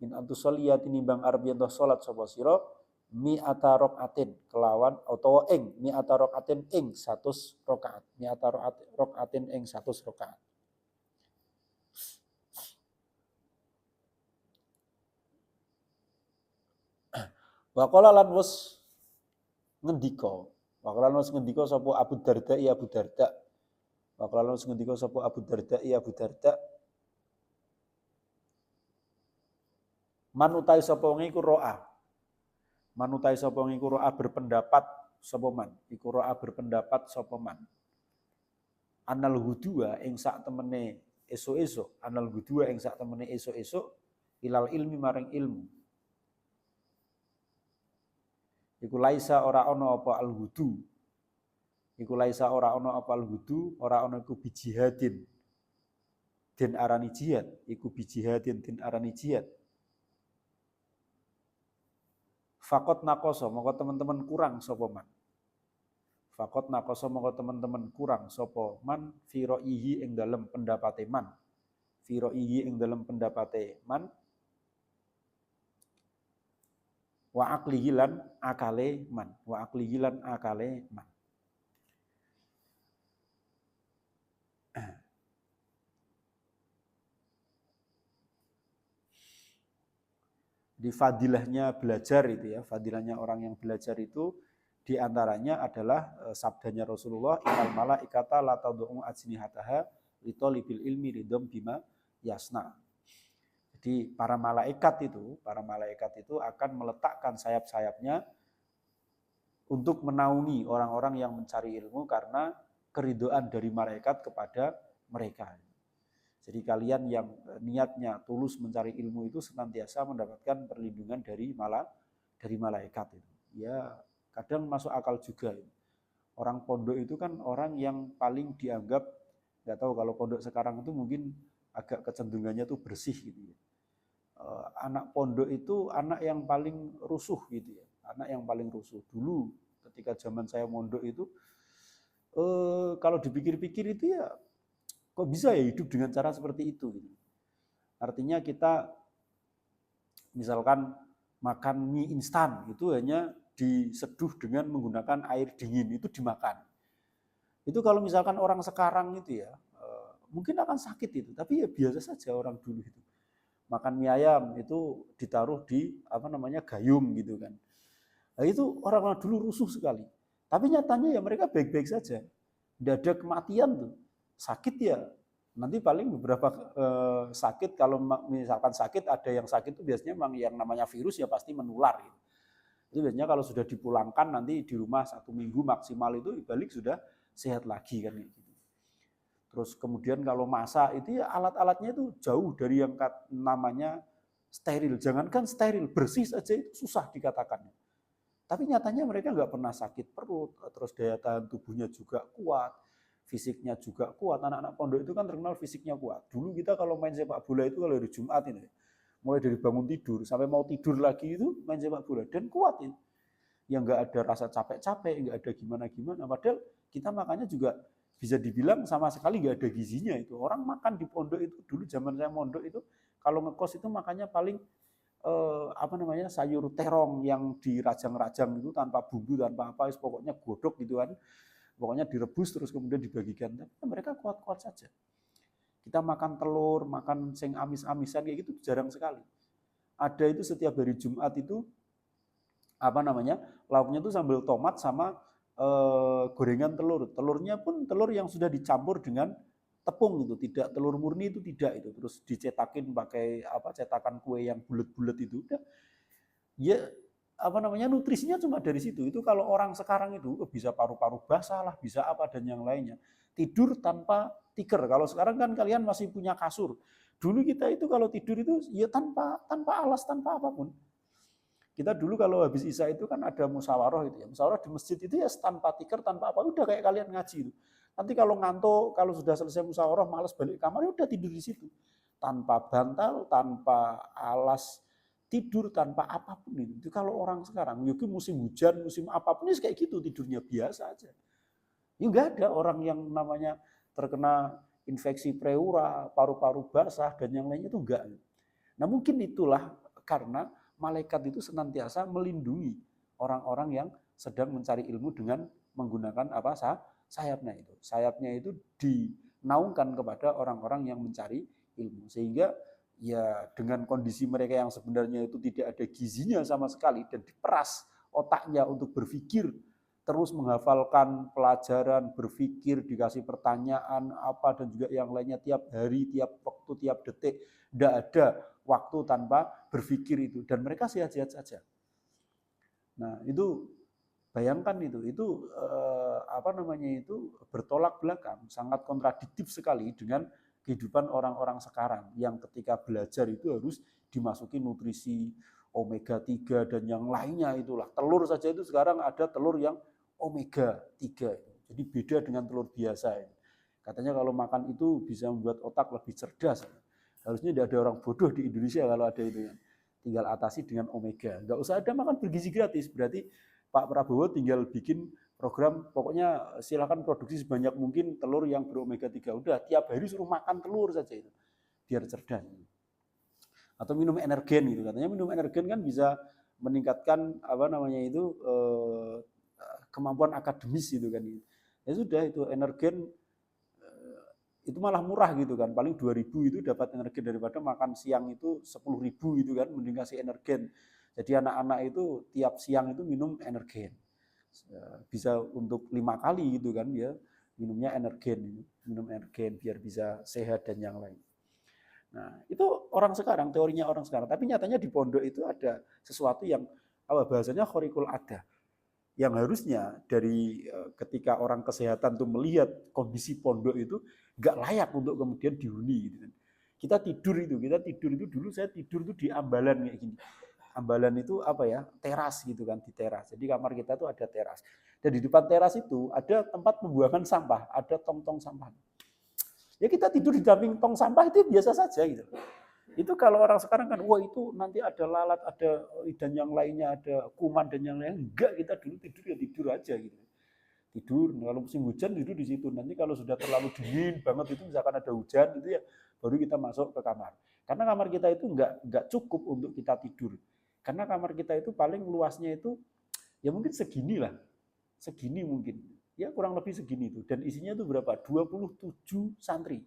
Min antusalliya tinimbang arep yen toh salat sapa sira mi'ata rakaatin kelawan utawa ing mi'ata rakaatin ing 100 rakaat. Mi'ata rakaatin ing 100 rakaat. Waqala lan wis ngendika. Waqala lan wis ngendika sapa Abu Darda ya Abu Darda. Waqala lan wis ngendika sapa Abu Darda ya Abu Darda. Manutai sapa wong iku ro'a. Manutai sapa wong iku ro'a berpendapat sapa man. Iku ro'a berpendapat sapa man. Anal hudua ing sak temene esuk-esuk, anal hudua ing sak temene esuk-esuk ilal ilmi maring ilmu. Iku laisa ora ana apa al hudu. Iku laisa ora ana apa al hudu, ora ana iku bijihadin. Den arani jihad, iku bijihadin den arani jihad. Fakot nakoso, mongko teman-teman kurang sapa man. Fakot nakoso, mongko teman-teman kurang sapa man firoihi ing dalem pendapate man. Firoihi ing dalem pendapate man. Wa aqlihi lan akale man. Wa aqlihi lan akale man. Di fadilahnya belajar itu ya, fadilahnya orang yang belajar itu diantaranya adalah sabdanya Rasulullah, innal malaikata la tad'u ajnihataha li talibil ilmi ridham bima yasna. Jadi para malaikat itu akan meletakkan sayap-sayapnya untuk menaungi orang-orang yang mencari ilmu karena keridhaan dari malaikat kepada mereka. Jadi kalian yang niatnya tulus mencari ilmu itu senantiasa mendapatkan perlindungan dari malaikat itu. Ya, kadang masuk akal juga. Orang pondok itu kan orang yang paling dianggap, nggak tahu kalau pondok sekarang itu mungkin agak kecenderungannya tuh bersih gitu ya. Anak pondok itu anak yang paling rusuh gitu ya. Anak yang paling rusuh. Dulu ketika zaman saya mondok itu, kalau dipikir-pikir itu ya kok bisa ya hidup dengan cara seperti itu? Artinya kita misalkan makan mie instan itu hanya diseduh dengan menggunakan air dingin, itu dimakan. Itu kalau misalkan orang sekarang itu ya mungkin akan sakit itu, tapi ya biasa saja orang dulu itu. Makan mie ayam itu ditaruh di gayung gitu kan. Nah, itu orang-orang dulu rusuh sekali. Tapi nyatanya ya mereka baik-baik saja. Tidak ada kematian tuh. Sakit ya, nanti paling beberapa sakit, kalau misalkan sakit, ada yang sakit itu biasanya memang yang namanya virus ya pasti menular gitu. Itu biasanya kalau sudah dipulangkan nanti di rumah 1 minggu maksimal itu balik sudah sehat lagi kan gitu. Terus kemudian kalau masak itu ya alat-alatnya itu jauh dari yang namanya steril. Jangankan steril, bersih saja itu susah dikatakannya. Tapi nyatanya mereka nggak pernah sakit perut, terus daya tahan tubuhnya juga kuat, fisiknya juga kuat. Anak-anak pondok itu kan terkenal fisiknya kuat. Dulu kita kalau main sepak bola itu kalau hari Jumat ini, mulai dari bangun tidur sampai mau tidur lagi itu main sepak bola dan kuat itu. Yang nggak ada rasa capek-capek, nggak ada gimana-gimana. Padahal kita makannya juga bisa dibilang sama sekali nggak ada gizinya itu. Orang makan di pondok itu dulu zaman saya mondok itu kalau ngekos itu makannya paling sayur terong yang dirajang-rajang itu tanpa bumbu, tanpa apa, pokoknya godok gitu kan. Pokoknya direbus terus kemudian dibagikan. Tapi mereka kuat-kuat saja. Kita makan telur, makan sing amis-amisan kayak gitu jarang sekali. ada itu setiap hari Jumat itu lauknya itu sambal tomat sama gorengan telur. Telurnya pun telur yang sudah dicampur dengan tepung itu, tidak telur murni itu tidak itu. Terus dicetakin pakai cetakan kue yang bulat-bulat itu. Udah. Ya nutrisinya cuma dari situ. Itu kalau orang sekarang itu bisa paru-paru basah lah, bisa apa dan yang lainnya. Tidur tanpa tikar. Kalau sekarang kan kalian masih punya kasur. Dulu kita itu kalau tidur itu ya tanpa alas, tanpa apapun. Kita dulu kalau habis Isya itu kan ada musyawarah itu ya. Musyawarah di masjid itu ya tanpa tikar, tanpa apa, udah kayak kalian ngaji itu. Nanti kalau ngantuk, kalau sudah selesai musyawarah malas balik kamar, ya udah tidur di situ. Tanpa bantal, tanpa alas, tidur tanpa apapun itu. Kalau orang sekarang, ya musim hujan, musim apapun itu kayak gitu tidurnya biasa aja. Ya enggak ada orang yang namanya terkena infeksi pleura, paru-paru basah dan yang lainnya itu enggak. Nah mungkin itulah karena malaikat itu senantiasa melindungi orang-orang yang sedang mencari ilmu dengan menggunakan sayapnya itu. Sayapnya itu dinaungkan kepada orang-orang yang mencari ilmu. Sehingga ya dengan kondisi mereka yang sebenarnya itu tidak ada gizinya sama sekali dan diperas otaknya untuk berpikir, terus menghafalkan pelajaran, berpikir, dikasih pertanyaan apa dan juga yang lainnya tiap hari, tiap waktu, tiap detik. Tidak ada waktu tanpa berpikir itu. Dan mereka sehat-sehat saja. Nah itu bayangkan itu bertolak belakang, sangat kontradiktif sekali dengan kehidupan orang-orang sekarang yang ketika belajar itu harus dimasuki nutrisi omega 3 dan yang lainnya itulah. Telur saja itu sekarang ada telur yang omega 3. Jadi beda dengan telur biasa. Katanya kalau makan itu bisa membuat otak lebih cerdas. Harusnya tidak ada orang bodoh di Indonesia kalau ada itu. Tinggal atasi dengan omega. Nggak usah ada makan bergizi gratis. Berarti Pak Prabowo tinggal bikin program, pokoknya silakan produksi sebanyak mungkin telur yang beromega 3. Udah, tiap hari suruh makan telur saja itu. Biar cerdas. Atau minum energen gitu. Katanya minum energen kan bisa meningkatkan kemampuan akademis gitu kan. Ya sudah itu energen itu malah murah gitu kan. Paling 2.000 itu dapat energen daripada makan siang itu 10.000 gitu kan, mending kasih energen. Jadi anak-anak itu tiap siang itu minum energen. Bisa untuk 5 kali gitu kan ya, minumnya energen, minum energen biar bisa sehat dan yang lain. Nah, itu orang sekarang, teorinya orang sekarang. Tapi nyatanya di pondok itu ada sesuatu yang bahasanya khorikul ada. Yang harusnya dari ketika orang kesehatan tuh melihat kondisi pondok itu nggak layak untuk kemudian dihuni gitu kan. Kita tidur itu dulu saya tidur itu di ambalan kayak gini. Ambalan itu teras gitu kan, di teras. Jadi kamar kita tuh ada teras. Dan di depan teras itu ada tempat pembuangan sampah, ada tong-tong sampah. Ya kita tidur di samping tong sampah itu biasa saja gitu. Itu kalau orang sekarang kan, wah itu nanti ada lalat, ada dan yang lainnya, ada kuman dan yang lainnya. Enggak, kita dulu tidur aja gitu. Tidur, kalau musim hujan tidur di situ. Nanti kalau sudah terlalu dingin banget itu misalkan ada hujan itu ya baru kita masuk ke kamar. Karena kamar kita itu enggak cukup untuk kita tidur. Karena kamar kita itu paling luasnya itu ya mungkin segini lah. Segini mungkin. Ya kurang lebih segini itu. Dan isinya itu berapa? 27 santri.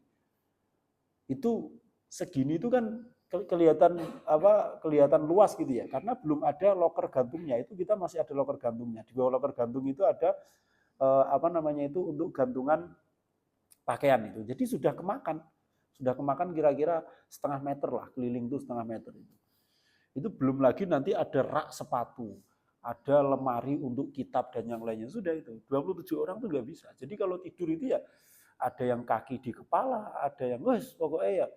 Itu segini itu kan kelihatan luas gitu ya. Karena belum ada loker gantungnya. Itu kita masih ada loker gantungnya. Di bawah loker gantung itu ada untuk gantungan pakaian itu. Jadi sudah kemakan kira-kira setengah meter lah, keliling itu setengah meter itu. Itu belum lagi nanti ada rak sepatu, ada lemari untuk kitab dan yang lainnya. Sudah itu, 27 orang tuh nggak bisa. Jadi kalau tidur itu ya ada yang kaki di kepala, ada yang pokoknya ya.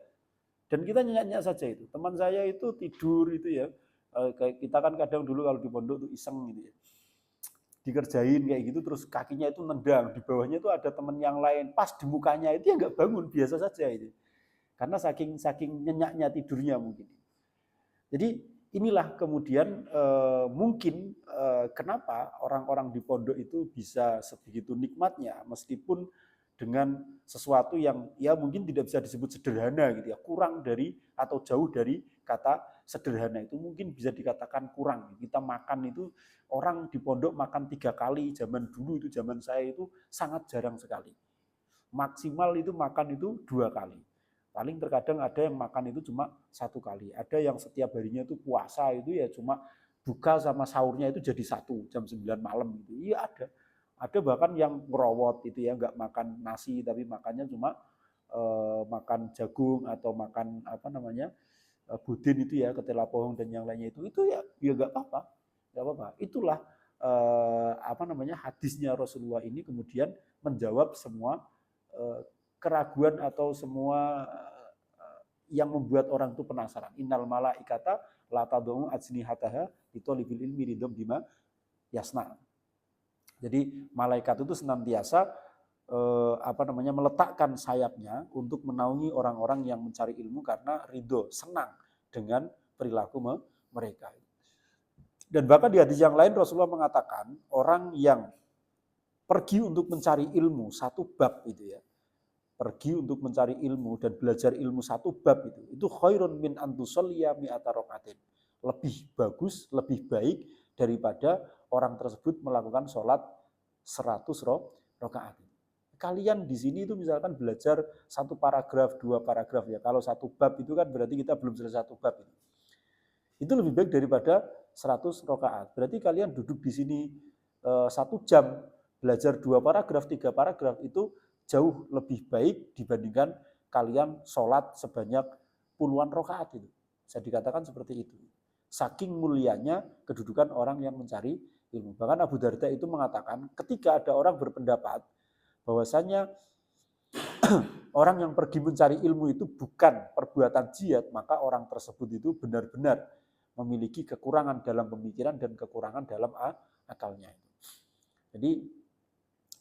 Dan kita nyenyak-nyenyak saja itu. Teman saya itu tidur itu ya, kita kan kadang dulu kalau di pondok tuh iseng gitu ya. Dikerjain kayak gitu terus kakinya itu nendang, di bawahnya itu ada teman yang lain, pas di mukanya itu ya nggak bangun, biasa saja itu. Karena saking nyenyaknya tidurnya mungkin. Jadi inilah kemudian mungkin kenapa orang-orang di pondok itu bisa sebegitu nikmatnya meskipun dengan sesuatu yang ya mungkin tidak bisa disebut sederhana gitu ya, kurang dari atau jauh dari kata sederhana itu mungkin bisa dikatakan kurang. Kita makan itu orang di pondok makan 3 kali, zaman dulu itu zaman saya itu sangat jarang sekali. Maksimal itu makan itu 2 kali. Paling terkadang ada yang makan itu cuma 1 kali. Ada yang setiap harinya itu puasa itu ya cuma buka sama sahurnya itu jadi 1 jam 9 malam gitu. Iya ada. Ada bahkan yang ngerowot itu ya, nggak makan nasi tapi makannya cuma makan jagung atau makan apa namanya budin itu ya, ketela pohon dan yang lainnya itu ya nggak apa-apa, nggak apa-apa. Itulah apa namanya hadisnya Rasulullah ini kemudian menjawab semua keraguan atau semua yang membuat orang itu penasaran. Innal malaikata la tad'u ajnihataha litolibil ilmi ridhom bima yasna. Jadi malaikat itu senantiasa apa namanya meletakkan sayapnya untuk menaungi orang-orang yang mencari ilmu karena ridho, senang dengan perilaku mereka. Dan bahkan di hadis yang lain Rasulullah mengatakan orang yang pergi untuk mencari ilmu 1 bab itu ya, pergi untuk mencari ilmu dan belajar ilmu 1 bab itu khairun min antusolliya mi'ata rokaatin, lebih bagus, lebih baik daripada orang tersebut melakukan sholat 100 rakaat. Kalian di sini itu misalkan belajar 1 paragraf, 2 paragraf ya. Kalau 1 bab itu kan berarti kita belum selesai 1 bab itu. Itu lebih baik daripada 100 rakaat. Berarti kalian duduk di sini 1 jam belajar 2 paragraf, 3 paragraf itu jauh lebih baik dibandingkan kalian sholat sebanyak puluhan rakaat itu. Bisa dikatakan seperti itu. Saking mulianya kedudukan orang yang mencari ilmu. Bahkan Abu Darda itu mengatakan ketika ada orang berpendapat bahwasanya orang yang pergi mencari ilmu itu bukan perbuatan jihad, maka orang tersebut itu benar-benar memiliki kekurangan dalam pemikiran dan kekurangan dalam akalnya. Jadi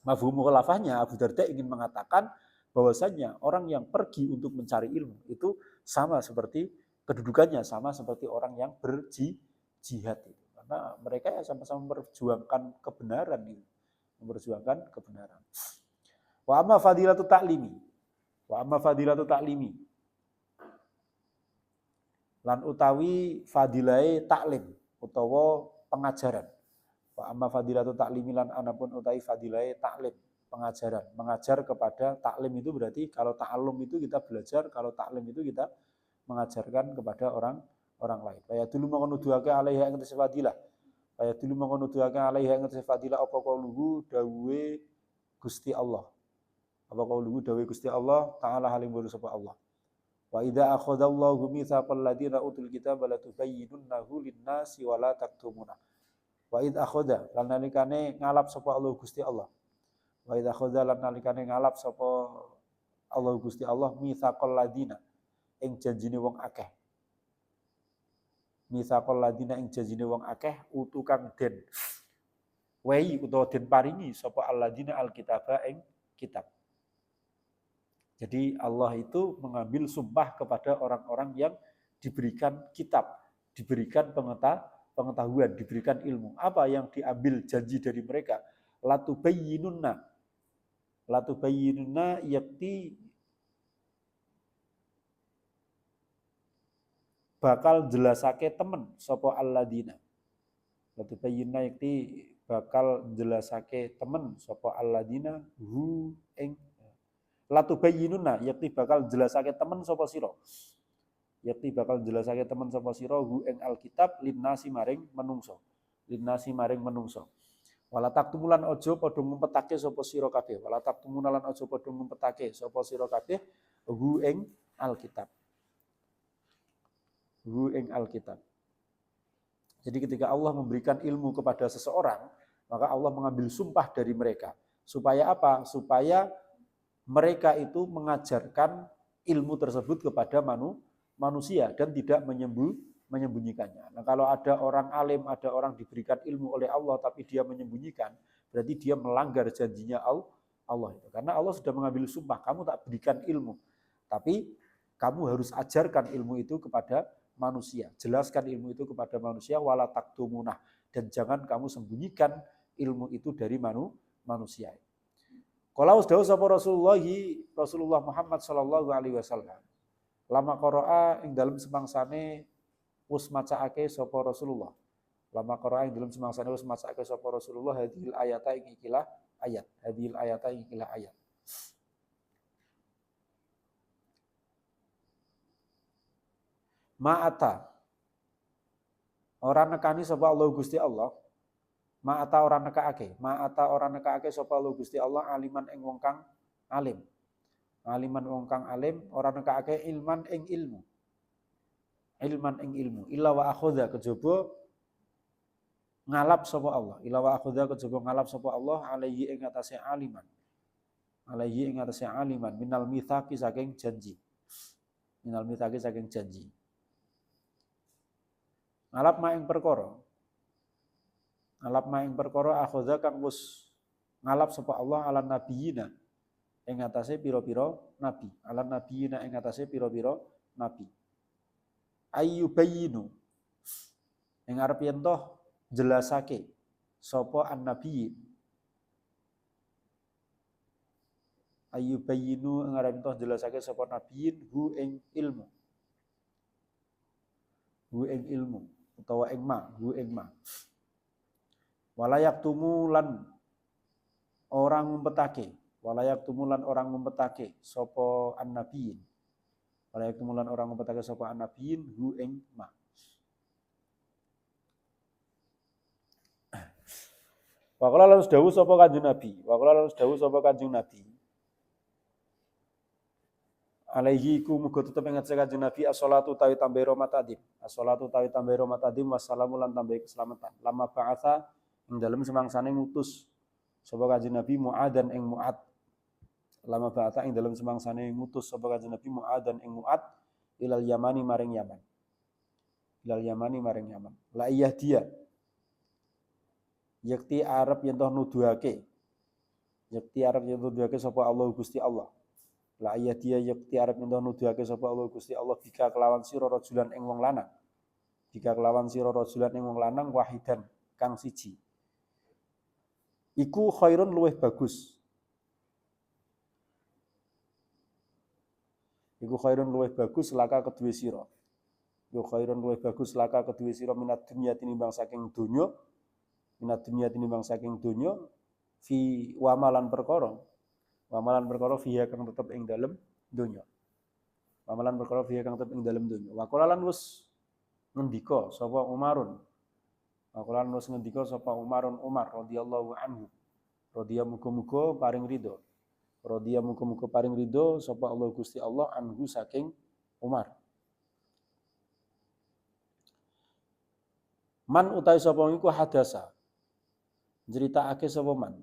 mafhum mukhalafahnya Abu Darda ingin mengatakan bahwasanya orang yang pergi untuk mencari ilmu itu sama seperti kedudukannya sama seperti orang yang berjihad itu. Karena mereka ya sama-sama memperjuangkan kebenaran itu. Memperjuangkan kebenaran. Wa amma fadilatu ta'limi. Wa amma fadilatu ta'limi. Lan utawi fadilahe taklim utawa pengajaran. Wa amma fadilatu ta'limi lan anapun utawi fadilahe taklim, pengajaran. Mengajar kepada taklim itu berarti kalau ta'allum itu kita belajar, kalau taklim itu kita mengajarkan kepada orang lain. Kaya dulu mengunuduhake alaihi ing fadilah. Kaya dulu mengunuduhake alaihi ing fadilah apa qauluhu dawuhe Gusti Allah. Apa qauluhu dawuhe Gusti Allah taala halim sapa Allah. Wa idza akhadallahu mitsaqal ladzina utul kitaba la tubayyinunnahu lin-nasi wa la taktumuna. Wa idza akhadha lan nalikane ngalap sapa Allah Gusti Allah. Wa idza akhadha lan nalikane ngalap sapa Allah Gusti Allah mitsaqal ladzina ing janjine wong akeh. Mitsaqal ladzina ing janjine wong akeh utu kang den wehi utawa den paringi sapa alladzina alkitaba ing kitab. Jadi Allah itu mengambil sumpah kepada orang-orang yang diberikan kitab, diberikan pengetahuan, diberikan ilmu. Apa yang diambil janji dari mereka? Latubayyinunna. Latubayyinunna yakti bakal jelasake temen sapa alladzina. Latubayyinunna yakti bakal jelasake temen sapa alladzina hu ing latubayyinuna yakti bakal jelasake temen sapa sira. Yakti bakal jelasake temen sapa sira hu ing alkitab linnasi maring menungso. Linnasi maring menungso. Wala taktumulan aja padha ngumpetake sapa sira kabeh. Wala taktumulan aja padha ngumpetake sapa sira kabeh hu ing alkitab. Hu ing alkitab. Jadi ketika Allah memberikan ilmu kepada seseorang, maka Allah mengambil sumpah dari mereka. Supaya apa? Supaya mereka itu mengajarkan ilmu tersebut kepada manusia dan tidak menyembunyikannya. Nah, kalau ada orang alim, ada orang diberikan ilmu oleh Allah tapi dia menyembunyikan, berarti dia melanggar janjinya Allah itu. Karena Allah sudah mengambil sumpah, kamu tak berikan ilmu, tapi kamu harus ajarkan ilmu itu kepada manusia. Jelaskan ilmu itu kepada manusia wala taktumunah, dan jangan kamu sembunyikan ilmu itu dari manusia. Kalau sudah sapa Rasulullah Muhammad sallallahu alaihi wasallam. Lama qara'a ing dalem semangsane wis macaake sapa Rasulullah. Lama qara'a ing dalem semangsane wis macaake sapa Rasulullah hadhil ayata ing ikilah ayat. Hadhil ayata ing ikilah ayat. Ma'ata orang nekani sapa Allah Gusti Allah. Ma'ata orang nekaake. Ma'ata orang nekaake sapa Allah Gusti Allah aliman ing wong kang alim. Aliman wong kang alim orang nekaake ilman ing ilmu. Ilman ing ilmu. Illa wa akhadha kejaba ngalap sapa Allah. Illa wa akhadha kejaba ngalap sapa Allah alaihi ing atase aliman. Alaihi ing atase aliman minal mitsaqi saking janji. Minal mitsaqi saking janji. Ngalap ma ing perkara. Ngalap ma ing perkara akhadha kang wis ngalap sapa Allah ala nabiyina ing atase pira-pira nabi. Ala nabiyina ing atase pira-pira nabi. Ayyubayyinu ing arep yen toh jelasake sapa an-nabiyyin. Ayyubayyinu ing arep toh jelasake sapa nabiyyin hu ing ilmu. Hu ing ilmu utawa ing ma, hu ing ma. Walayak tumulan orang ngumpetake, walayak tumulan orang ngumpetake sapa an-nabiyyin. Walayak tumulan orang ngumpetake sapa an-nabiyyin hu ing ma. Waqala lan dawuh sapa Kanjeng Nabi, waqala lan dawuh sapa Kanjeng Nabi. Alaihi ku muga tetep ing atase Kanjeng Nabi as-shalatu tawi tambahi rahmatadim. As-shalatu tawi tambahi rahmatadim wassalamu lan tambahi keselamatan. Lama ba'atsa ing dalem semangsane ngutus sapa Kanjeng Nabi Mu'adzan ing Mu'ad. Lama ba'atsa ing dalem semangsane ngutus sapa Kanjeng Nabi Mu'adzan ing Mu'ad ilal Yamani maring Yaman. Ilal Yamani maring Yaman. La iya dia yakti arep yen toh nuduhake. Yakti arep yen nuduhake sapa Allah Gusti Allah. La iya dia yakti arep yen toh nuduhake sapa Allah Gusti Allah bika kelawan sira rajulan ing wong lanang. Bika kelawan sira rajulan ing wong lanang wahidan kang siji. Iku khairun luweh bagus. Iku khairun luweh bagus laka kedue sira. Iku khairun luweh bagus laka kedue sira minat dunya tinimbang saking donya. Minat dunya tinimbang saking donya fi wamalan perkara. Wamalan perkara fiha kang tetep ing dalem donya. Wamalan perkara fiha kang tetep ing dalem donya. Wa qala lan wis ngendika sapa Umarun. Wa qala lan wis ngendika sapa Umarun Umar radhiyallahu anhu. Radhiya muga-muga paring ridho. Radhiya muga-muga paring ridho sapa Allah Gusti Allah anhu saking Umar. Man utahe sapa iku hadasa. Nyeritakake sapa man.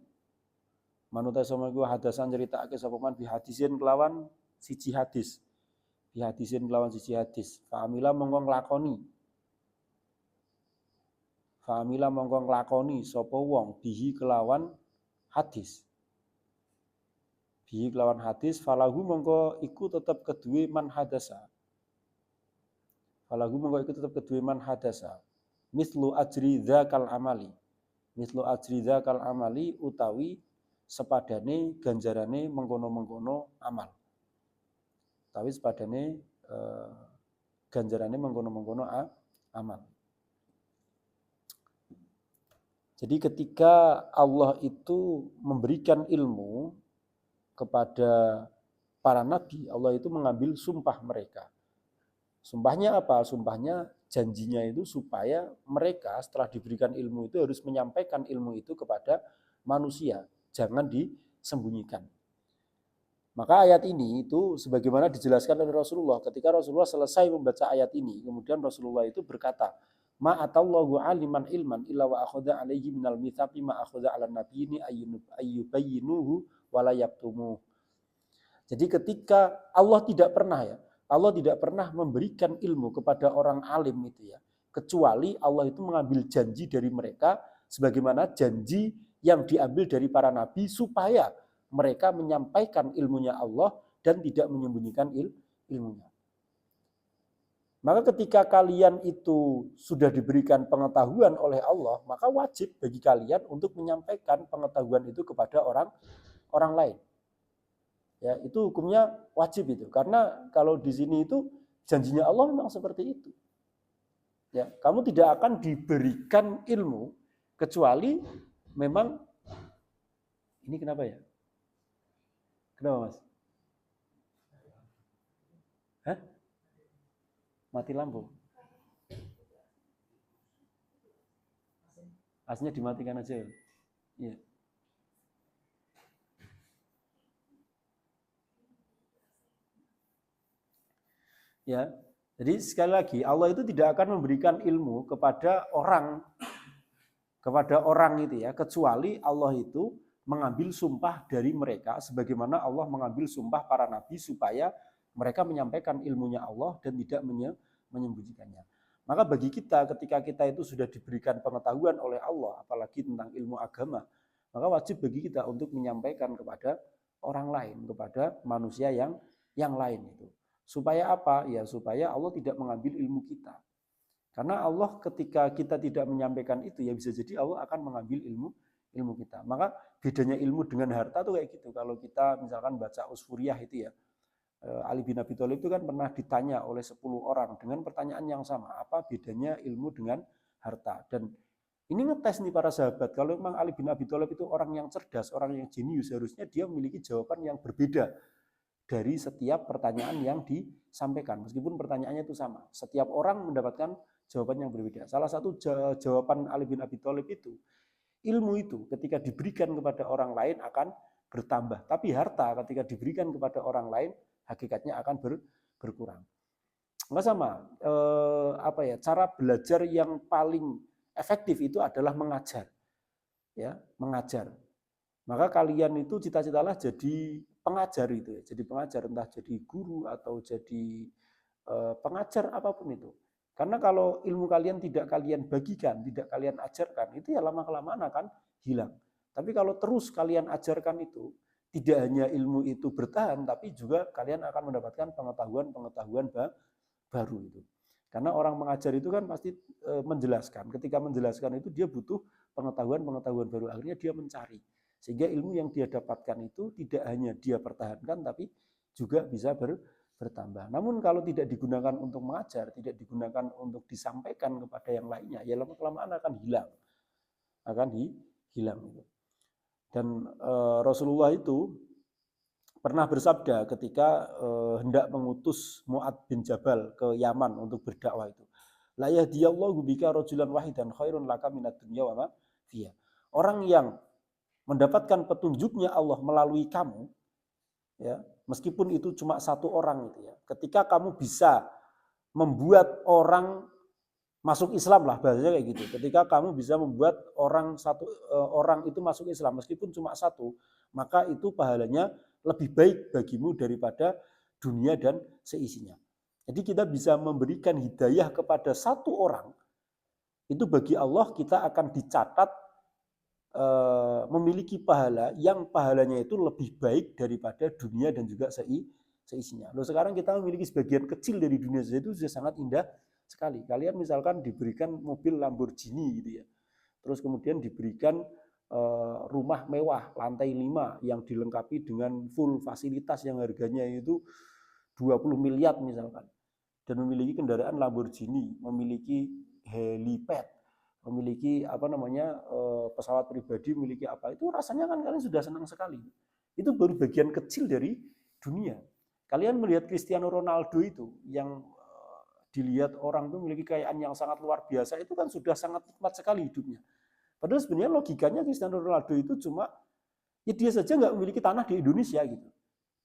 Manuta sama iku hadasan nyeritakake sapa man bi hadisin kelawan siji hadis. Bi hadisin kelawan siji hadis. Fa'amila mongko nglakoni. Fa'amila mongko nglakoni sapa wong bihi kelawan hadis. Bihi kelawan hadis falahu mongko iku tetep keduwe man hadasa. Falahu mongko iku tetep keduwe man hadasa. Mislu ajri dzakal amali. Mislu ajri dzakal amali utawi sepadane ganjarane mengkono-mengkono amal. Tapi sepadane ganjarane mengkono-mengkono amal. Jadi ketika Allah itu memberikan ilmu kepada para nabi, Allah itu mengambil sumpah mereka. Sumpahnya apa? Sumpahnya janjinya itu supaya mereka setelah diberikan ilmu itu harus menyampaikan ilmu itu kepada manusia. Jangan disembunyikan. Maka ayat ini itu sebagaimana dijelaskan oleh Rasulullah. Ketika Rasulullah selesai membaca ayat ini, kemudian Rasulullah itu berkata, ma atallahu aliman ilman illa wa akhadha alaihi minal mitsaqi ma akhadha 'alan nabiyyi ayyubayyinuhu wa la yaktumuh. Jadi ketika Allah tidak pernah memberikan ilmu kepada orang alim itu ya, kecuali Allah itu mengambil janji dari mereka sebagaimana janji yang diambil dari para nabi supaya mereka menyampaikan ilmunya Allah dan tidak menyembunyikan ilmunya. Maka ketika kalian itu sudah diberikan pengetahuan oleh Allah, maka wajib bagi kalian untuk menyampaikan pengetahuan itu kepada orang lain. Ya, itu hukumnya wajib itu. Karena kalau di sini itu janjinya Allah memang seperti itu. Ya, kamu tidak akan diberikan ilmu kecuali memang ini kenapa ya? Kenapa Mas? Hah? Mati lampu. AC-nya dimatikan aja. Iya. Ya. Jadi sekali lagi Allah itu tidak akan memberikan ilmu kepada orang itu ya, kecuali Allah itu mengambil sumpah dari mereka sebagaimana Allah mengambil sumpah para nabi supaya mereka menyampaikan ilmunya Allah dan tidak menyembunyikannya. Maka bagi kita ketika kita itu sudah diberikan pengetahuan oleh Allah apalagi tentang ilmu agama, maka wajib bagi kita untuk menyampaikan kepada orang lain, kepada manusia yang lain itu. Supaya apa? Ya supaya Allah tidak mengambil ilmu kita. Karena Allah ketika kita tidak menyampaikan itu ya bisa jadi Allah akan mengambil ilmu kita. Maka bedanya ilmu dengan harta tuh kayak gitu. Kalau kita misalkan baca Usfuriyah itu ya, Ali bin Abi Thalib itu kan pernah ditanya oleh 10 orang dengan pertanyaan yang sama. Apa bedanya ilmu dengan harta? Dan ini ngetes nih para sahabat. Kalau memang Ali bin Abi Thalib itu orang yang cerdas, orang yang jenius, harusnya dia memiliki jawaban yang berbeda dari setiap pertanyaan yang disampaikan. Meskipun pertanyaannya itu sama. Setiap orang mendapatkan jawaban yang berbeda. Salah satu jawaban Ali bin Abi Thalib itu, ilmu itu ketika diberikan kepada orang lain akan bertambah. Tapi harta ketika diberikan kepada orang lain, hakikatnya akan berkurang. Nggak sama. Cara belajar yang paling efektif itu adalah mengajar. Ya, mengajar. Maka kalian itu cita-citalah jadi pengajar itu ya. Jadi pengajar, entah jadi guru atau jadi pengajar apapun itu. Karena kalau ilmu kalian tidak kalian bagikan, tidak kalian ajarkan, itu ya lama-kelamaan akan hilang. Tapi kalau terus kalian ajarkan itu, tidak hanya ilmu itu bertahan, tapi juga kalian akan mendapatkan pengetahuan-pengetahuan baru itu. Karena orang mengajar itu kan pasti menjelaskan. Ketika menjelaskan itu dia butuh pengetahuan-pengetahuan baru. Akhirnya dia mencari. Sehingga ilmu yang dia dapatkan itu tidak hanya dia pertahankan, tapi juga bisa bertambah. Namun kalau tidak digunakan untuk mengajar, tidak digunakan untuk disampaikan kepada yang lainnya, ya lama-kelamaan akan hilang. Hilang. Dan Rasulullah itu pernah bersabda ketika hendak mengutus Mu'ad bin Jabal ke Yaman untuk berdakwah itu. La yahdiyallahu bika rajulan wahidan khairun laka minad dunya wa ma fiha. Orang yang mendapatkan petunjuknya Allah melalui kamu, ya, meskipun itu cuma satu orang itu ya. Ketika kamu bisa membuat orang masuk Islam lah bahasanya kayak gitu. Ketika kamu bisa membuat orang itu masuk Islam meskipun cuma satu, maka itu pahalanya lebih baik bagimu daripada dunia dan seisinya. Jadi kita bisa memberikan hidayah kepada satu orang, itu bagi Allah kita akan dicatat memiliki pahala yang pahalanya itu lebih baik daripada dunia dan juga seisinya. Loh sekarang kita memiliki sebagian kecil dari dunia saja itu sudah sangat indah sekali. Kalian misalkan diberikan mobil Lamborghini gitu ya. Terus kemudian diberikan rumah mewah lantai 5 yang dilengkapi dengan full fasilitas yang harganya itu 20 miliar misalkan. Dan memiliki kendaraan Lamborghini, memiliki helipad, memiliki pesawat pribadi, memiliki apa, itu rasanya kan kalian sudah senang sekali. Itu baru bagian kecil dari dunia. Kalian melihat Cristiano Ronaldo itu yang dilihat orang itu memiliki kekayaan yang sangat luar biasa, itu kan sudah sangat nikmat sekali hidupnya. Padahal sebenarnya logikanya Cristiano Ronaldo itu cuma ya dia saja nggak memiliki tanah di Indonesia gitu.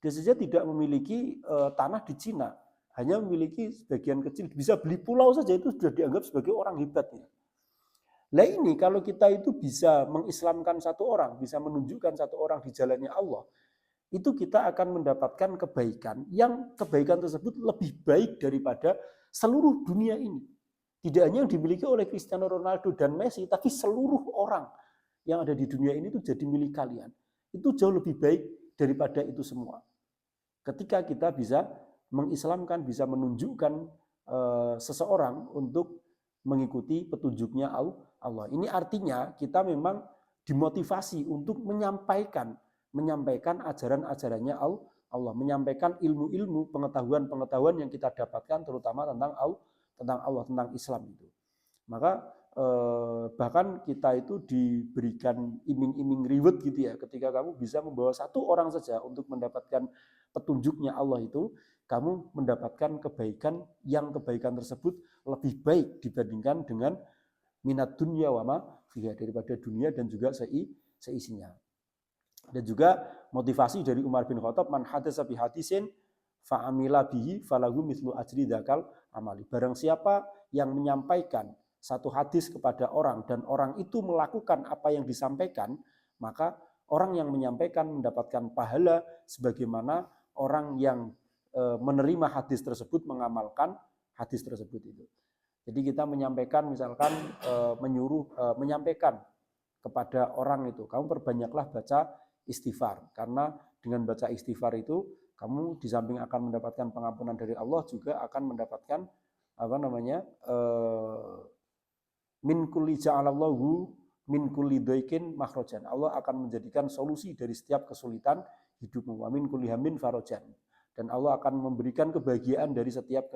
Dia saja tidak memiliki tanah di Cina, hanya memiliki sebagian kecil, bisa beli pulau saja itu sudah dianggap sebagai orang hebat. Ya. Nah ini kalau kita itu bisa mengislamkan satu orang, bisa menunjukkan satu orang di jalannya Allah, itu kita akan mendapatkan kebaikan yang kebaikan tersebut lebih baik daripada seluruh dunia ini. Tidak hanya yang dimiliki oleh Cristiano Ronaldo dan Messi, tapi seluruh orang yang ada di dunia ini itu jadi milik kalian. Itu jauh lebih baik daripada itu semua. Ketika kita bisa mengislamkan, bisa menunjukkan seseorang untuk mengikuti petunjuknya Allah. Ini artinya kita memang dimotivasi untuk menyampaikan ajaran-ajarannya Allah, menyampaikan ilmu-ilmu, pengetahuan-pengetahuan yang kita dapatkan terutama tentang Allah, tentang Islam itu. Maka bahkan kita itu diberikan iming-iming reward gitu ya, ketika kamu bisa membawa satu orang saja untuk mendapatkan petunjuknya Allah itu, kamu mendapatkan kebaikan yang kebaikan tersebut lebih baik dibandingkan dengan minat dunia wa ma fiha, daripada dunia dan juga seisinya. Dan juga motivasi dari Umar bin Khattab, man hadatsa bi hadisin fa'amila bihi falahu mithlu ajri dzakal amali. Barang siapa yang menyampaikan satu hadis kepada orang dan orang itu melakukan apa yang disampaikan, maka orang yang menyampaikan mendapatkan pahala sebagaimana orang yang menerima hadis tersebut mengamalkan hadis tersebut itu. Jadi kita menyampaikan, misalkan menyampaikan kepada orang itu, kamu perbanyaklah baca istighfar, karena dengan baca istighfar itu kamu di samping akan mendapatkan pengampunan dari Allah, juga akan mendapatkan min kulli ja'alallahu min kulli dhaikin makhrajan. Allah akan menjadikan solusi dari setiap kesulitan hidupmu. Wa min kulli hammin farajan. Dan Allah akan memberikan kebahagiaan dari setiap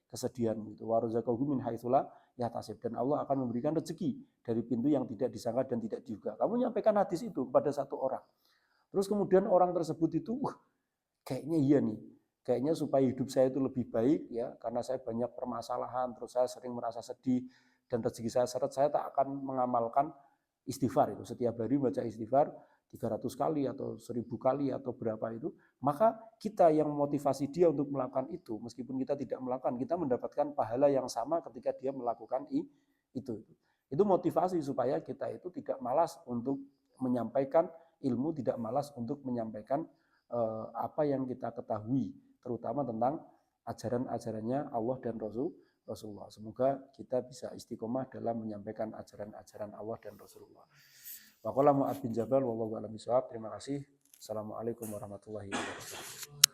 kesedihanmu itu. Wa razaqahu min haitsu la yahtasib. Dan Allah akan memberikan rezeki dari pintu yang tidak disangka dan tidak diduga. Kamu nyampaikan hadis itu kepada satu orang. Terus kemudian orang tersebut itu, kayaknya iya nih. Kayaknya supaya hidup saya itu lebih baik ya, karena saya banyak permasalahan, terus saya sering merasa sedih, dan rezeki saya seret, saya tak akan mengamalkan istighfar itu. Setiap hari baca istighfar 300 kali atau 1000 kali atau berapa itu, maka kita yang memotivasi dia untuk melakukan itu, meskipun kita tidak melakukan, kita mendapatkan pahala yang sama ketika dia melakukan itu. Itu motivasi supaya kita itu tidak malas untuk menyampaikan ilmu, tidak malas untuk menyampaikan apa yang kita ketahui, terutama tentang ajaran-ajarannya Allah dan Rasulullah. Semoga kita bisa istiqomah dalam menyampaikan ajaran-ajaran Allah dan Rasulullah. Wa qala Mu'adz bin Jabal wallahu a'lam bishawab. Terima kasih. Assalamualaikum warahmatullahi wabarakatuh.